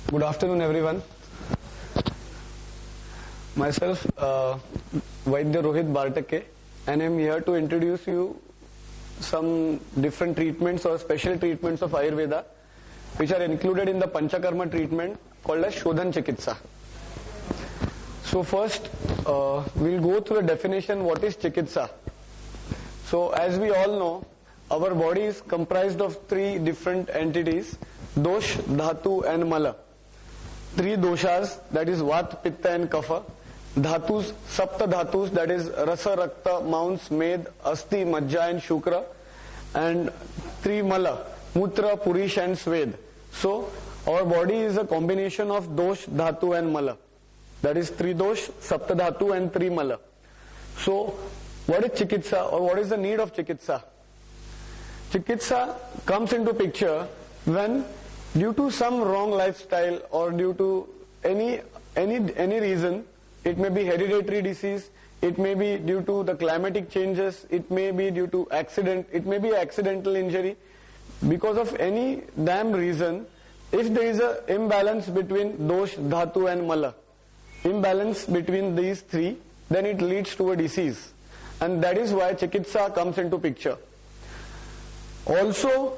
Good afternoon, everyone. Myself, Vaidya Rohit Bartake, and I'm here to introduce you some different treatments or special treatments of Ayurveda, which are included in the Panchakarma treatment called as Shodhan Chikitsa. So first, we'll go through the definition. What is Chikitsa? So as we all know, our body is comprised of three different entities: Dosh, Dhatu and Mala. Three doshas, that is Vat, Pitta and Kapha. Dhatus, Sapta Dhatus, that is Rasa, Rakta, Maunsa, Med, Asti, Majja and Shukra. And three Mala, Mutra, Purish and Swed. So our body is a combination of Dosh, Dhatu and Mala. That is three Dosh, Sapta Dhatu and three Mala. So what is Chikitsa, or what is the need of Chikitsa? Chikitsa comes into picture when, due to some wrong lifestyle or due to any reason, it may be hereditary disease, it may be due to the climatic changes, it may be due to accident, it may be accidental injury. Because of any damn reason, if there is an imbalance between Dosh, Dhatu and Mala, imbalance between these three, then it leads to a disease. And that is why Chikitsa comes into picture. Also,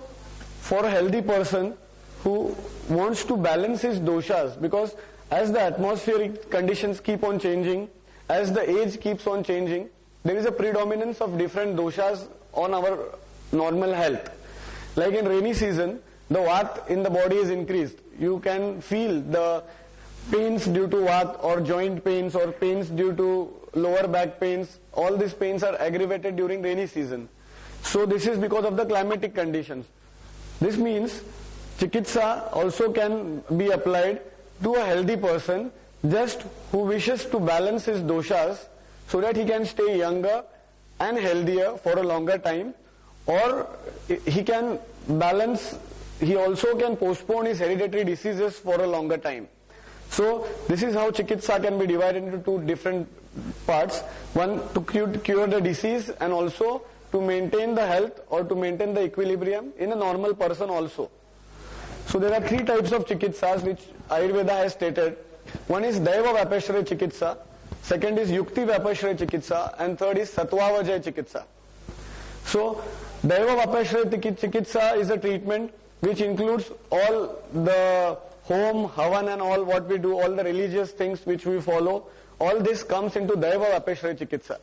for a healthy person who wants to balance his doshas, because as the atmospheric conditions keep on changing, as the age keeps on changing, there is a predominance of different doshas on our normal health. Like in rainy season, the Vat in the body is increased. You can feel the pains due to Vat, or joint pains, or pains due to lower back pains. All these pains are aggravated during rainy season. So this is because of the climatic conditions. This means Chikitsa also can be applied to a healthy person just who wishes to balance his doshas so that he can stay younger and healthier for a longer time, or he can balance, he also can postpone his hereditary diseases for a longer time. So this is how Chikitsa can be divided into two different parts. One, to cure the disease, and also to maintain the health or to maintain the equilibrium in a normal person also. So there are three types of Chikitsas which Ayurveda has stated. One is Daiva Vapashray Chikitsa, second is Yukti Vapashray Chikitsa, and third is Satvavajay Chikitsa. So Daiva Vapashray Chikitsa is a treatment which includes all the home, havan and all what we do, all the religious things which we follow. All this comes into Daiva Vapashray Chikitsa.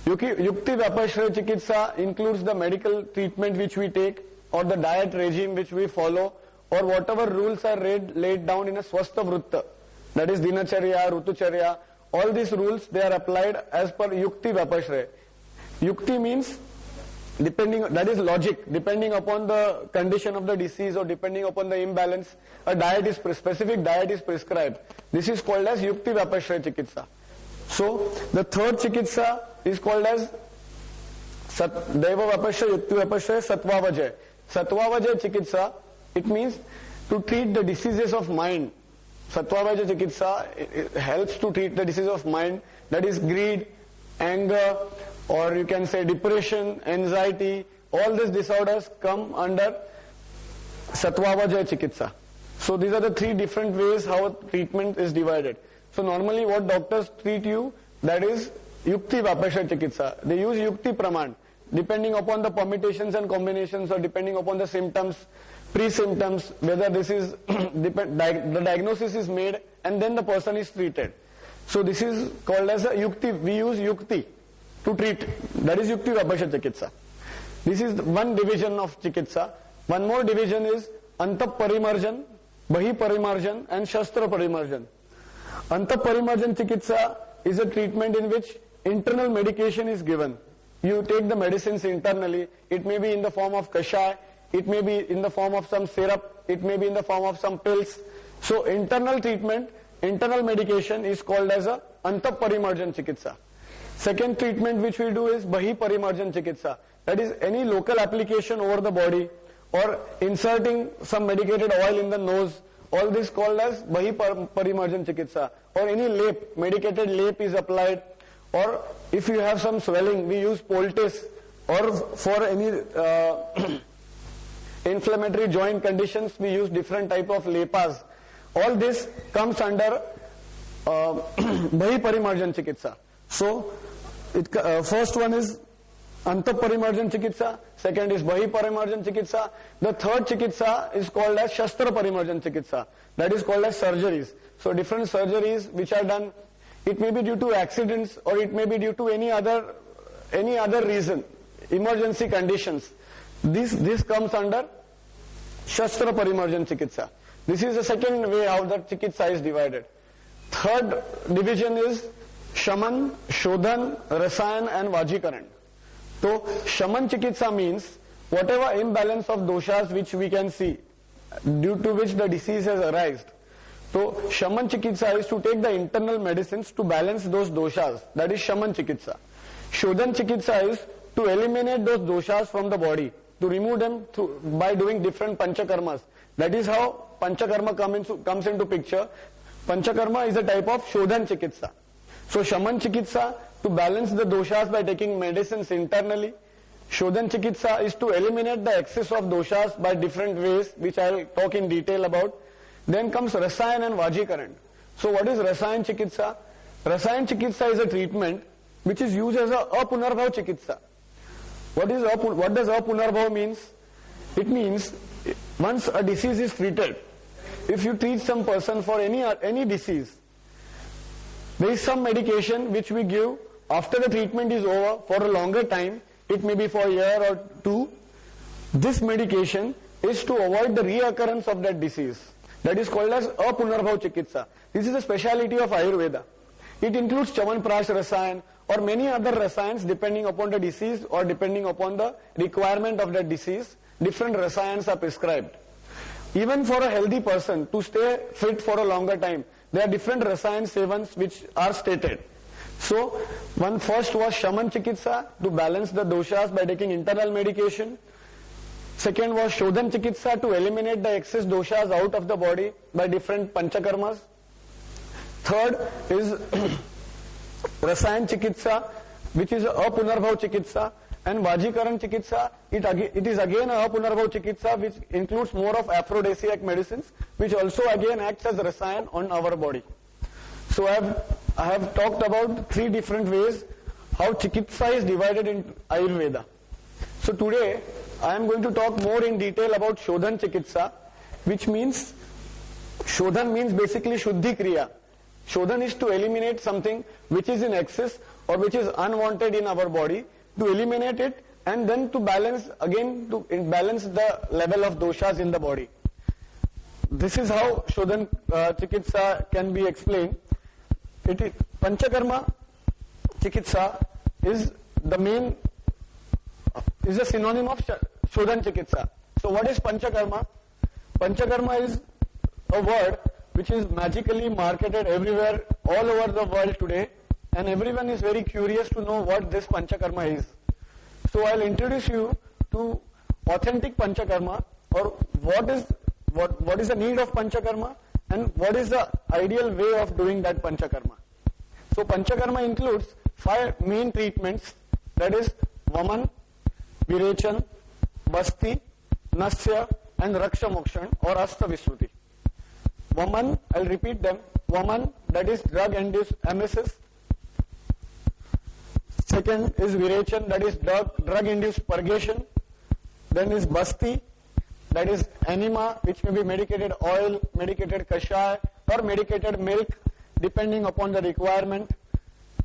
Yukti Vapashray Chikitsa includes the medical treatment which we take, or the diet regime which we follow, or whatever rules are laid down in a Swastha Vrutta, that is Dinacharya, Rutucharya. All these rules, they are applied as per Yukti Vapashray. Yukti means that is logic, depending upon the condition of the disease or depending upon the imbalance, a specific diet is prescribed. This is called as Yukti Vapashray Chikitsa. So the third Chikitsa is called as Daiva Vapashray, Yukti Vapashray, Satvavajay. Satvavajay Chikitsa, it means to treat the diseases of mind. Satvavajay Chikitsa, it helps to treat the disease of mind, that is greed, anger, or you can say depression, anxiety. All these disorders come under Satvavajay Chikitsa. So these are the three different ways how treatment is divided. So normally what doctors treat you, that is Yukti Vapashray Chikitsa. They use Yukti Praman, depending upon the permutations and combinations, or depending upon the symptoms, pre-symptoms, whether this is, the diagnosis is made and then the person is treated. So this is called as a Yukti, we use Yukti to treat, that is Yukti Vapashray Chikitsa. This is one division of Chikitsa. One more division is Antap Parimarjan, Bahi Parimarjan and Shastra Parimarjan. Antap Parimarjan Chikitsa is a treatment in which internal medication is given. You take the medicines internally. It may be in the form of kashay, it may be in the form of some syrup, it may be in the form of some pills. So internal treatment, internal medication is called as a Antap Parimarjan Chikitsa. Second treatment which we do is Bahi Parimarjan Chikitsa. That is any local application over the body, or inserting some medicated oil in the nose. All this called as Bahi Parimarjan Chikitsa. Or any lap, medicated lap is applied. Or if you have some swelling, we use poultice. Or for any inflammatory joint conditions, we use different type of lepas. all this comes under Bahiparimarjan Chikitsa. So, first one is Antaparimarjan Chikitsa, second is Bahiparimarjan Chikitsa, the third Chikitsa is called as Shastra Parimarjan Chikitsa, that is called as surgeries. So different surgeries which are done, it may be due to accidents or it may be due to any other reason, emergency conditions. This comes under Shastra Parimarjan Chikitsa. This is the second way how the Chikitsa is divided. Third division is Shaman, Shodhan, Rasayan and Vajikaran. So Shaman Chikitsa means whatever imbalance of doshas which we can see, due to which the disease has arisen. So Shaman Chikitsa is to take the internal medicines to balance those doshas. That is Shaman Chikitsa. Shodhan Chikitsa is to eliminate those doshas from the body, to remove them by doing different panchakarmas. That is how panchakarma comes into picture. Panchakarma is a type of Shodhan Chikitsa. So Shaman Chikitsa to balance the doshas by taking medicines internally. Shodhan Chikitsa is to eliminate the excess of doshas by different ways, which I will talk in detail about. Then comes Rasayan and Vajikaran. So what is Rasayan Chikitsa? Rasayan Chikitsa is a treatment which is used as a Apunarbhav Chikitsa. What does Apunarbhav means? It means once a disease is treated, if you treat some person for any disease, there is some medication which we give after the treatment is over for a longer time, it may be for a year or two. This medication is to avoid the reoccurrence of that disease. That is called as Apunarbhav Chikitsa. This is a speciality of Ayurveda. It includes Chawanprash Rasayan or many other rasayans depending upon the disease or depending upon the requirement of that disease. Different rasayans are prescribed. Even for a healthy person to stay fit for a longer time, there are different rasayan sevans which are stated. So, one first was Shaman Chikitsa to balance the doshas by taking internal medication. Second was Shodhan Chikitsa to eliminate the excess doshas out of the body by different panchakarmas. Third is Rasayan Chikitsa, which is Apunarbhav Chikitsa, and Vajikaran Chikitsa, it is again a Apunarbhav Chikitsa which includes more of aphrodisiac medicines, which also again acts as Rasayan on our body. So I have talked about three different ways how Chikitsa is divided in Ayurveda. So today I am going to talk more in detail about Shodhan Chikitsa, which means, Shodhan means basically Shuddhi Kriya. Shodhan is to eliminate something which is in excess or which is unwanted in our body, to eliminate it and then to balance, again to balance the level of doshas in the body. This is how Shodhan Chikitsa can be explained. Panchakarma Chikitsa is a synonym of Shodhan Chikitsa. So what is Panchakarma? Panchakarma is a word which is magically marketed everywhere, all over the world today, and everyone is very curious to know what this Panchakarma is. So I'll introduce you to authentic Panchakarma, or what is the need of Panchakarma and what is the ideal way of doing that Panchakarma. So Panchakarma includes 5 main treatments, that is Vaman, Virechan, Basti, Nasya and Raksha Mokshan or Asta Visuddhi. Vaman, I'll repeat them. Vaman, that is drug-induced emesis. Second is Virechan, that is drug-induced purgation. Then is Basti, that is enema, which may be medicated oil, medicated kashaya or medicated milk depending upon the requirement.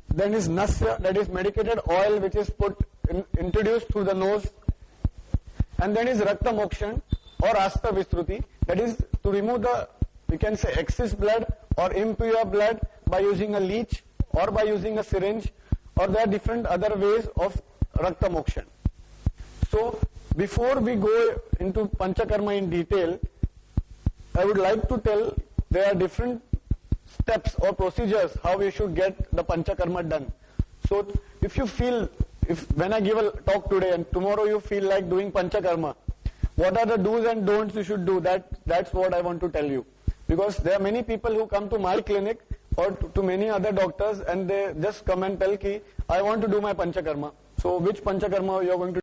Then is Nasya, that is medicated oil which is introduced through the nose. And then is Rakta Mokshan or Asta Visuddhi, that is to remove the, we can say, excess blood or impure blood by using a leech or by using a syringe, or there are different other ways of Rakta Mokshan. So before we go into Panchakarma in detail, I would like to tell there are different steps or procedures how we should get the Panchakarma done. So if you feel, when I give a talk today and tomorrow you feel like doing Panchakarma, what are the do's and don'ts you should do? That's what I want to tell you. Because there are many people who come to my clinic or to many other doctors and they just come and tell ki, I want to do my Panchakarma. So which Panchakarma you are going to